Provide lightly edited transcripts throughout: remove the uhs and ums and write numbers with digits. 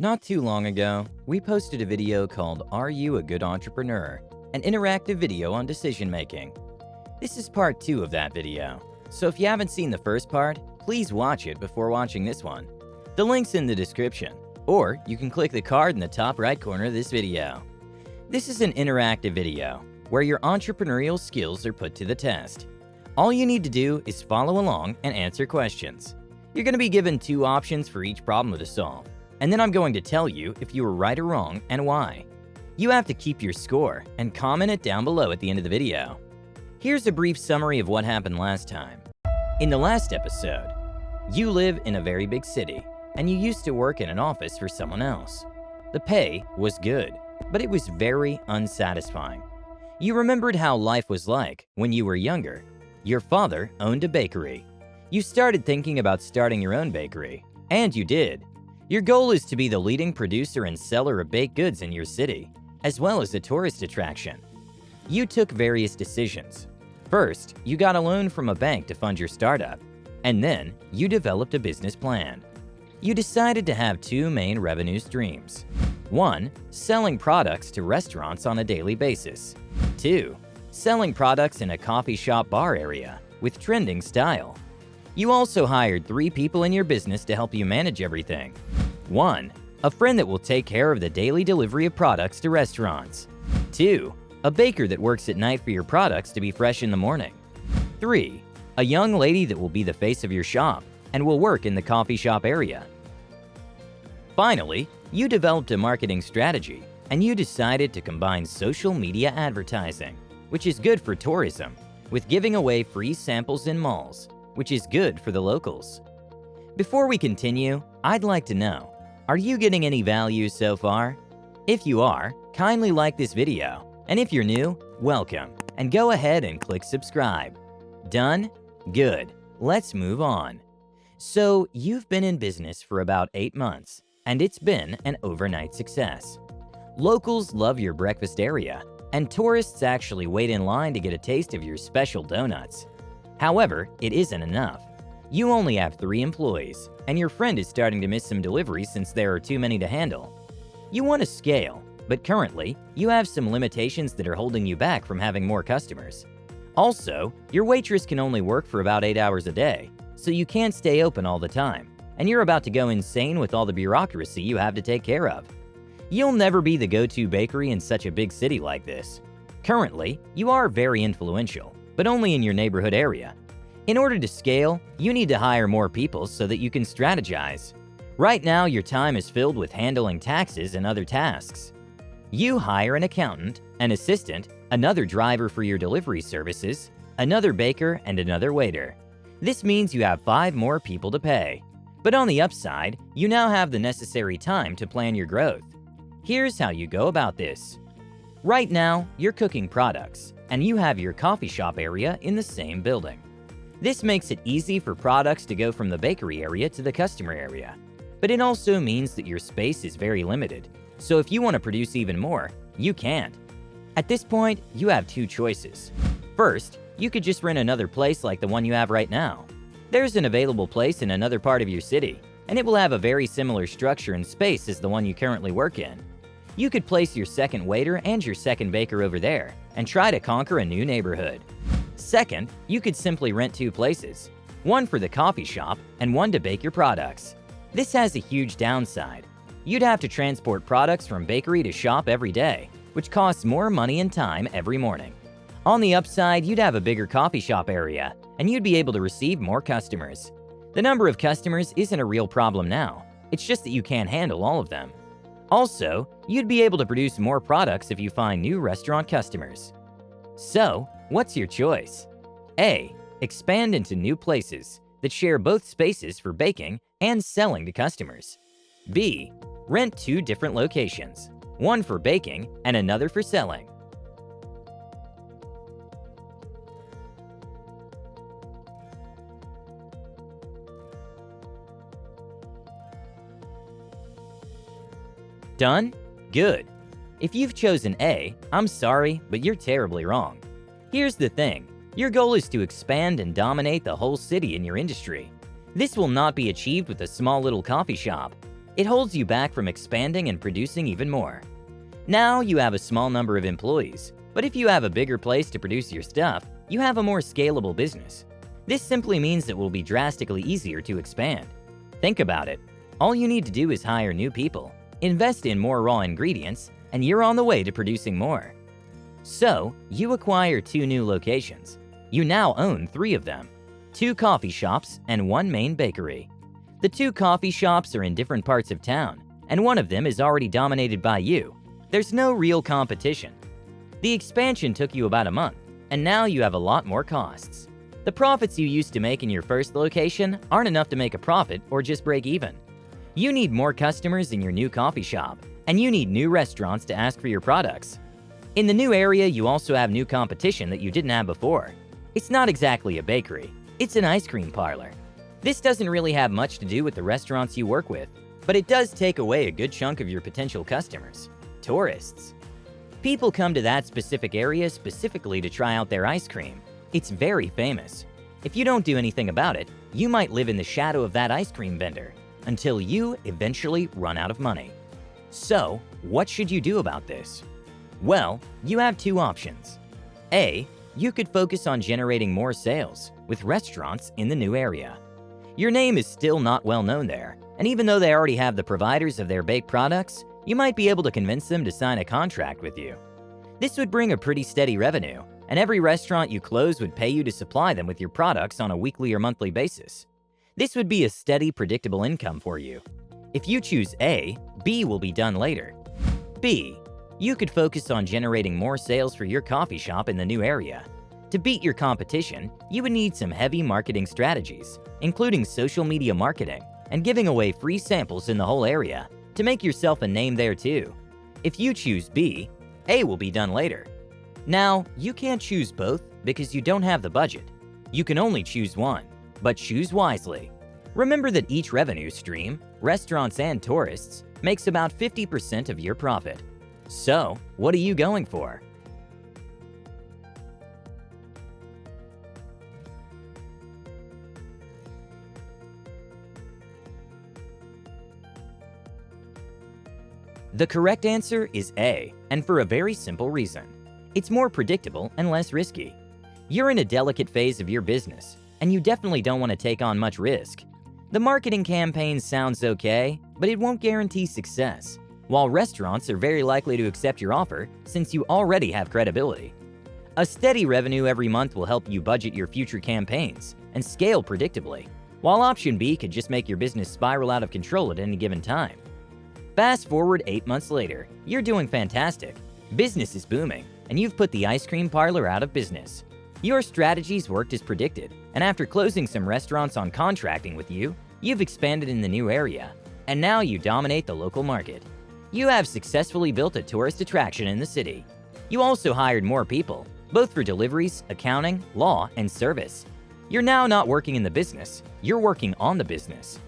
Not too long ago, we posted a video called Are You a Good Entrepreneur? An interactive video on decision making. This is part 2 of that video, so if you haven't seen the first part, please watch it before watching this one. The link's in the description, or you can click the card in the top right corner of this video. This is an interactive video where your entrepreneurial skills are put to the test. All you need to do is follow along and answer questions. You're going to be given 2 options for each problem to solve, and then I'm going to tell you if you were right or wrong and why. You have to keep your score and comment it down below at the end of the video. Here's a brief summary of what happened last time. In the last episode, you live in a very big city, and you used to work in an office for someone else. The pay was good, but it was very unsatisfying. You remembered how life was like when you were younger. Your father owned a bakery. You started thinking about starting your own bakery, and you did. Your goal is to be the leading producer and seller of baked goods in your city, as well as a tourist attraction. You took various decisions. First, you got a loan from a bank to fund your startup, and then you developed a business plan. You decided to have 2 main revenue streams. 1, selling products to restaurants on a daily basis. 2, selling products in a coffee shop bar area with trending style. You also hired 3 people in your business to help you manage everything. 1, a friend that will take care of the daily delivery of products to restaurants. 2, a baker that works at night for your products to be fresh in the morning. 3, a young lady that will be the face of your shop and will work in the coffee shop area. Finally, you developed a marketing strategy and you decided to combine social media advertising, which is good for tourism, with giving away free samples in malls, which is good for the locals. Before we continue, I'd like to know, are you getting any value so far? If you are, kindly like this video, and if you're new, welcome, and go ahead and click subscribe. Done? Good. Let's move on. So, you've been in business for about 8 months, and it's been an overnight success. Locals love your breakfast area, and tourists actually wait in line to get a taste of your special donuts. However, it isn't enough. You only have 3 employees, and your friend is starting to miss some deliveries since there are too many to handle. You want to scale, but currently, you have some limitations that are holding you back from having more customers. Also, your waitress can only work for about 8 hours a day, so you can't stay open all the time, and you're about to go insane with all the bureaucracy you have to take care of. You'll never be the go-to bakery in such a big city like this. Currently, you are very influential, but only in your neighborhood area. In order to scale, you need to hire more people so that you can strategize. Right now, your time is filled with handling taxes and other tasks. You hire an accountant, an assistant, another driver for your delivery services, another baker, and another waiter. This means you have 5 more people to pay. But on the upside, you now have the necessary time to plan your growth. Here's how you go about this. Right now, you're cooking products, and you have your coffee shop area in the same building. This makes it easy for products to go from the bakery area to the customer area. But it also means that your space is very limited, so if you want to produce even more, you can't. At this point, you have 2 choices. First, you could just rent another place like the one you have right now. There's an available place in another part of your city, and it will have a very similar structure and space as the one you currently work in. You could place your second waiter and your second baker over there and try to conquer a new neighborhood. Second, you could simply rent 2 places, one for the coffee shop and one to bake your products. This has a huge downside. You'd have to transport products from bakery to shop every day, which costs more money and time every morning. On the upside, you'd have a bigger coffee shop area, and you'd be able to receive more customers. The number of customers isn't a real problem now, it's just that you can't handle all of them. Also, you'd be able to produce more products if you find new restaurant customers. So, what's your choice? A. Expand into new places that share both spaces for baking and selling to customers. B. Rent 2 different locations, one for baking and another for selling. Done? Good. If you've chosen A, I'm sorry, but you're terribly wrong. Here's the thing, your goal is to expand and dominate the whole city in your industry. This will not be achieved with a small little coffee shop. It holds you back from expanding and producing even more. Now you have a small number of employees, but if you have a bigger place to produce your stuff, you have a more scalable business. This simply means it will be drastically easier to expand. Think about it. All you need to do is hire new people, invest in more raw ingredients, and you're on the way to producing more. So, you acquire 2 new locations. You now own 3 of them, 2 coffee shops and 1 main bakery. The 2 coffee shops are in different parts of town, and one of them is already dominated by you. There's no real competition. The expansion took you about a month, and now you have a lot more costs. The profits you used to make in your first location aren't enough to make a profit or just break even. You need more customers in your new coffee shop, and you need new restaurants to ask for your products. In the new area, you also have new competition that you didn't have before. It's not exactly a bakery, it's an ice cream parlor. This doesn't really have much to do with the restaurants you work with, but it does take away a good chunk of your potential customers, tourists. People come to that specific area specifically to try out their ice cream. It's very famous. If you don't do anything about it, you might live in the shadow of that ice cream vendor until you eventually run out of money. So, what should you do about this? Well, you have 2 options. A, you could focus on generating more sales with restaurants in the new area. Your name is still not well known there, and even though they already have the providers of their baked products, you might be able to convince them to sign a contract with you. This would bring a pretty steady revenue, and every restaurant you close would pay you to supply them with your products on a weekly or monthly basis. This would be a steady, predictable income for you. If you choose A, B will be done later. B, you could focus on generating more sales for your coffee shop in the new area. To beat your competition, you would need some heavy marketing strategies, including social media marketing and giving away free samples in the whole area to make yourself a name there too. If you choose B, A will be done later. Now, you can't choose both because you don't have the budget. You can only choose one, but choose wisely. Remember that each revenue stream, restaurants and tourists, makes about 50% of your profit. So, what are you going for? The correct answer is A, and for a very simple reason. It's more predictable and less risky. You're in a delicate phase of your business, and you definitely don't want to take on much risk. The marketing campaign sounds okay, but it won't guarantee success, while restaurants are very likely to accept your offer since you already have credibility. A steady revenue every month will help you budget your future campaigns and scale predictably, while option B could just make your business spiral out of control at any given time. Fast forward 8 months later, you're doing fantastic. Business is booming, and you've put the ice cream parlor out of business. Your strategies worked as predicted, and after closing some restaurants on contracting with you, you've expanded in the new area, and now you dominate the local market. You have successfully built a tourist attraction in the city. You also hired more people, both for deliveries, accounting, law, and service. You're now not working in the business, you're working on the business.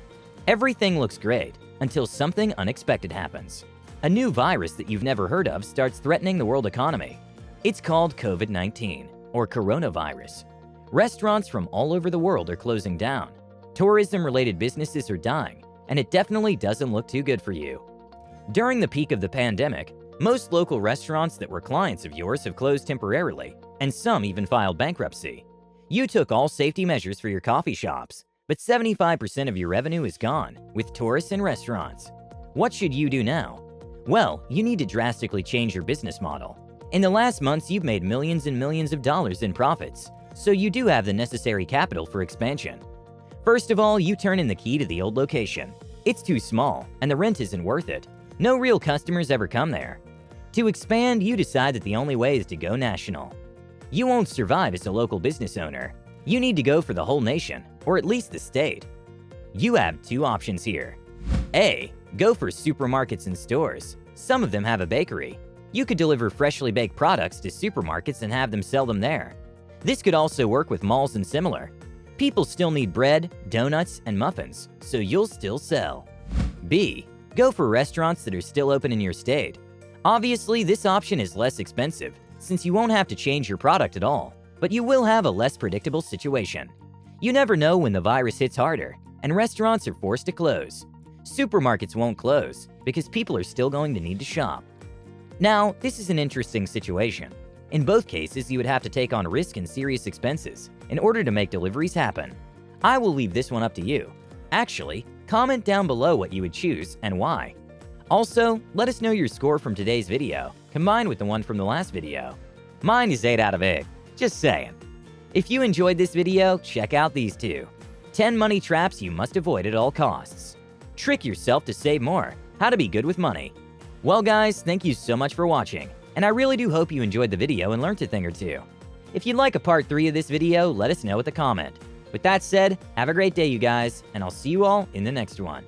Everything looks great until something unexpected happens. A new virus that you've never heard of starts threatening the world economy. It's called COVID-19, or coronavirus. Restaurants from all over the world are closing down. Tourism-related businesses are dying, and it definitely doesn't look too good for you. During the peak of the pandemic, most local restaurants that were clients of yours have closed temporarily, and some even filed bankruptcy. You took all safety measures for your coffee shops, but 75% of your revenue is gone with tourists and restaurants. What should you do now? Well, you need to drastically change your business model. In the last months, you've made millions and millions of dollars in profits, so you do have the necessary capital for expansion. First of all, you turn in the key to the old location. It's too small, and the rent isn't worth it. No real customers ever come there. To expand, you decide that the only way is to go national. You won't survive as a local business owner. You need to go for the whole nation, or at least the state. You have 2 options here. A, go for supermarkets and stores. Some of them have a bakery. You could deliver freshly baked products to supermarkets and have them sell them there. This could also work with malls and similar. People still need bread, donuts, and muffins, so you'll still sell. B, go for restaurants that are still open in your state. Obviously, this option is less expensive, since you won't have to change your product at all, but you will have a less predictable situation. You never know when the virus hits harder, and restaurants are forced to close. Supermarkets won't close because people are still going to need to shop. Now, this is an interesting situation. In both cases, you would have to take on risk and serious expenses in order to make deliveries happen. I will leave this one up to you. Actually, comment down below what you would choose and why. Also, let us know your score from today's video, combined with the one from the last video. Mine is 8 out of 8, just saying. If you enjoyed this video, check out these two. 10 money traps you must avoid at all costs. Trick yourself to save more, how to be good with money. Well guys, thank you so much for watching, and I really do hope you enjoyed the video and learned a thing or two. If you'd like a part 3 of this video, let us know with a comment. With that said, have a great day you guys, and I'll see you all in the next one.